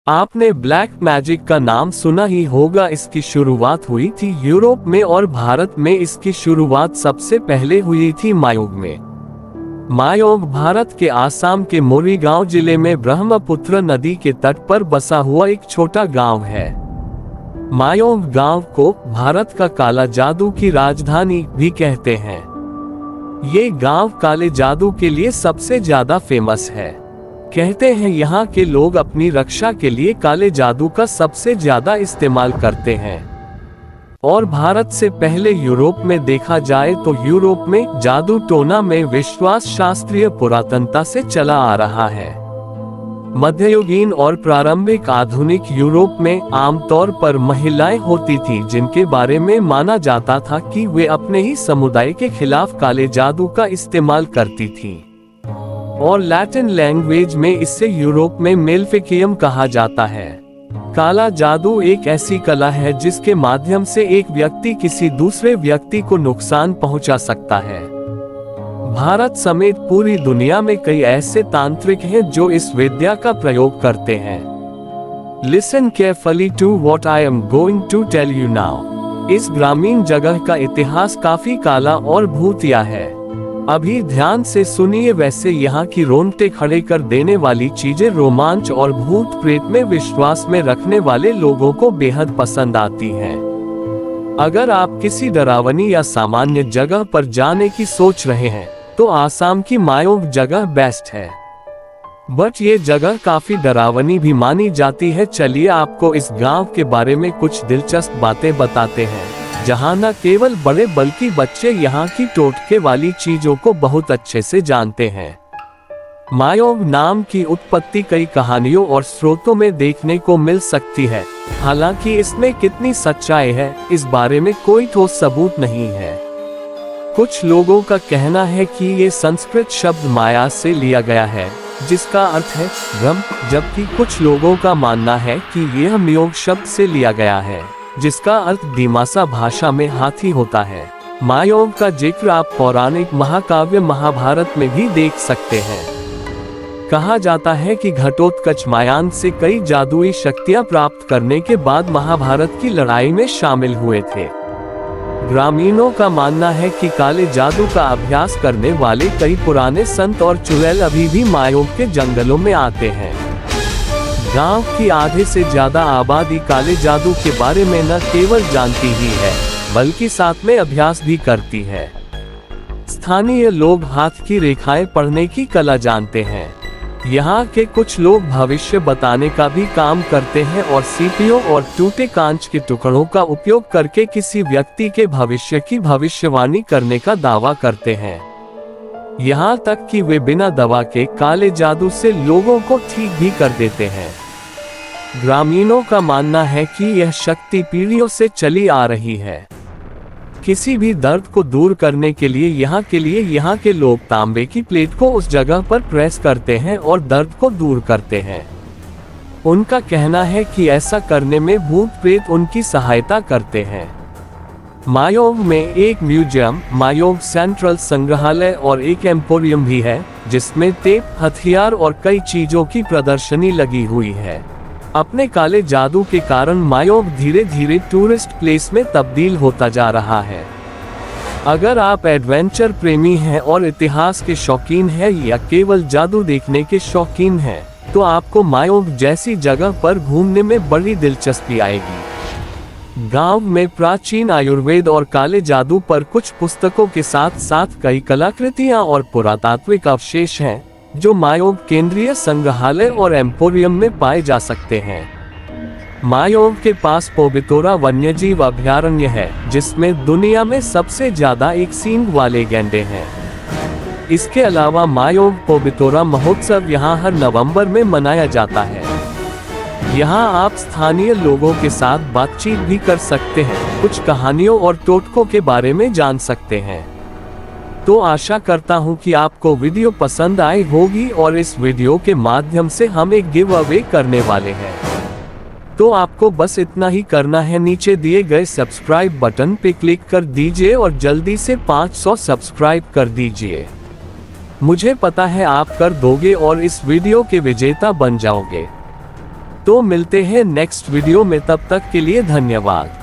आपने black magic का नाम सुना ही होगा। इसकी शुरुआत हुई थी यूरोप में और भारत में इसकी शुरुआत सबसे पहले हुई थी मायोंग में। मायोंग भारत के आसाम के मोरीगांव जिले में ब्रह्मपुत्र नदी के तट पर बसा हुआ एक छोटा गांव है। मायोंग गांव को भारत का काला जादू की राजधानी भी कहते हैं। ये गांव काले जादू के लिए सबसे ज्यादा फेमस है। कहते हैं यहाँ के लोग अपनी रक्षा के लिए काले जादू का सबसे ज्यादा इस्तेमाल करते हैं। और भारत से पहले यूरोप में देखा जाए तो यूरोप में जादू टोना में विश्वास शास्त्रीय पुरातनता से चला आ रहा है। मध्ययुगीन और प्रारंभिक आधुनिक यूरोप में आमतौर पर महिलाएं होती थी जिनके बारे में माना जाता था कि वे अपने ही समुदाय के खिलाफ काले जादू का इस्तेमाल करती थीं। और लैटिन लैंग्वेज में इससे यूरोप में मेलेफिकियम कहा जाता है। काला जादू एक ऐसी कला है जिसके माध्यम से एक व्यक्ति किसी दूसरे व्यक्ति को नुकसान पहुंचा सकता है। भारत समेत पूरी दुनिया में कई ऐसे तांत्रिक हैं जो इस विद्या का प्रयोग करते हैं। Listen carefully to what I am going to tell you now। इस ग्रामीण जगह का इतिहास काफी काला और भूतिया है। अभी ध्यान से सुनिए। वैसे यहाँ की रोंगटे खड़े कर देने वाली चीजें रोमांच और भूत प्रेत में विश्वास में रखने वाले लोगों को बेहद पसंद आती हैं। अगर आप किसी डरावनी या सामान्य जगह पर जाने की सोच रहे हैं तो आसाम की मायोंग जगह बेस्ट है। बट ये जगह काफी डरावनी भी मानी जाती है। चलिए आपको इस गांव के बारे में कुछ दिलचस्प बातें बताते हैं, जहां न केवल बड़े बल्कि बच्चे यहाँ की टोटके वाली चीजों को बहुत अच्छे से जानते हैं। मायोंग नाम की उत्पत्ति कई कहानियों और स्रोतों में देखने को मिल सकती है। हालांकि इसमें कितनी सच्चाई है इस बारे में कोई ठोस सबूत नहीं है। कुछ लोगों का कहना है कि ये संस्कृत शब्द माया से लिया गया है जिसका अर्थ है भ्रम, जबकि कुछ लोगों का मानना है कि यह म्योंग शब्द से लिया गया है जिसका अर्थ दिमासा भाषा में हाथी होता है। मायोंग का जिक्र आप पौराणिक महाकाव्य महाभारत में भी देख सकते हैं। कहा जाता है कि घटोत्कच मायान से कई जादुई शक्तियां प्राप्त करने के बाद महाभारत की लड़ाई में शामिल हुए थे। ग्रामीणों का मानना है कि काले जादू का अभ्यास करने वाले कई पुराने संत और चुड़ैल अभी भी मायोंग के जंगलों में आते हैं। गांव की आधे से ज्यादा आबादी काले जादू के बारे में न केवल जानती ही है बल्कि साथ में अभ्यास भी करती है। स्थानीय लोग हाथ की रेखाएं पढ़ने की कला जानते हैं। यहाँ के कुछ लोग भविष्य बताने का भी काम करते हैं और सीपियों और टूटे कांच के टुकड़ों का उपयोग करके किसी व्यक्ति के भविष्य की भविष्यवाणी करने का दावा करते हैं। यहाँ तक कि वे बिना दवा के काले जादू से लोगों को ठीक भी कर देते हैं। ग्रामीणों का मानना है कि यह शक्ति पीढ़ियों से चली आ रही है। किसी भी दर्द को दूर करने के लिए यहाँ के लोग तांबे की प्लेट को उस जगह पर प्रेस करते हैं और दर्द को दूर करते हैं। उनका कहना है कि ऐसा करने में भूत प्रेत उनकी सहायता करते हैं। मायोंग में एक म्यूजियम, मायोंग सेंट्रल संग्रहालय और एक एम्पोरियम भी है जिसमें टेप, हथियार और कई चीजों की प्रदर्शनी लगी हुई है। अपने काले जादू के कारण मायोंग धीरे धीरे टूरिस्ट प्लेस में तब्दील होता जा रहा है। अगर आप एडवेंचर प्रेमी हैं और इतिहास के शौकीन हैं या केवल जादू देखने के शौकीन हैं तो आपको मायोंग जैसी जगह पर घूमने में बड़ी दिलचस्पी आएगी। गांव में प्राचीन आयुर्वेद और काले जादू पर कुछ पुस्तकों के साथ साथ कई कलाकृतियां और पुरातात्विक अवशेष हैं जो मायोंग केंद्रीय संग्रहालय और एम्पोरियम में पाए जा सकते हैं। मायोंग के पास पोबितोरा वन्यजीव अभयारण्य है जिसमें दुनिया में सबसे ज्यादा एक सींग वाले गैंडे हैं। इसके अलावा मायोंग पोबितोरा महोत्सव यहाँ हर नवंबर में मनाया जाता है। यहाँ आप स्थानीय लोगों के साथ बातचीत भी कर सकते हैं, कुछ कहानियों और टोटकों के बारे में जान सकते हैं। तो आशा करता हूँ कि आपको वीडियो पसंद आई होगी और इस वीडियो के माध्यम से हम एक गिव अवे करने वाले हैं। तो आपको बस इतना ही करना है, नीचे दिए गए सब्सक्राइब बटन पे क्लिक कर दीजिए और जल्दी से 500 सब्सक्राइब कर दीजिए। मुझे पता है आप कर दोगे और इस वीडियो के विजेता बन जाओगे। तो मिलते हैं नेक्स्ट वीडियो में, तब तक के लिए धन्यवाद।